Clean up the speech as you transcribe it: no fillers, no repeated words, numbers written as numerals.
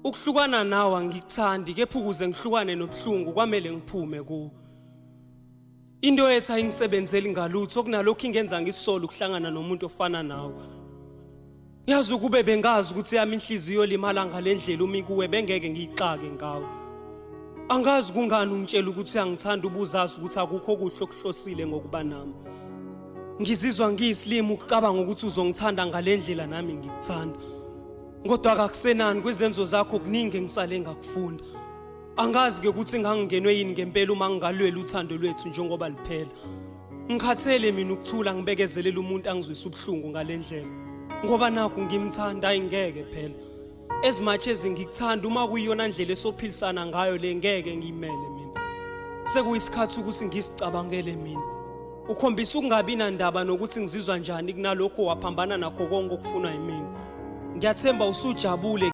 Ukuhlukana nawe angikuthandi kepha ukuze ngihlukane nobuhlungu kwamele ngiphume ku. Into ethi ayingisebenzeli ngalutho kunalokho ingenza ngisole ukuhlangana nomuntu ofana nawe. Yazi ukube bengazi ukuthi yami inhliziyo limala ngalendlela uma kuwe bengeke ngiyixake ngawe. Angazi kungani ungitshela ukuthi angithanda ubuzazi ukuthi akukho kuhle okuhlosile ngokuba nami. Ngizizwa ngiyisilimo ukucabanga ukuthi uzongithanda ngalendlela nami ngikuthanda. Kodwa akakusenani kwezenzo zakho kuningi ngisale ngakufunda. Angazi ke ukuthi ngangingenwe yini ngempela uma ngingalwela uthando lwethu njengoba liphela. Ngikhathele mina ukuthula ngibekezelela umuntu angizwisa ubuhlungu ngalendlela. Ngoba nakho ngimthanda ayingeke phela. As much as ngikuthanda uma kuyiyona ndlela esophilisana ngayo le ngeke ngiyimele mina. Sekuyisikhathi ukuthi ngisicabangele mina. Ukhombisa ukungabi nandaba nokuthi ngizizwa njani kunalokho waphambana nakho konke okufunwa yimina. Ngiyathemba usujabule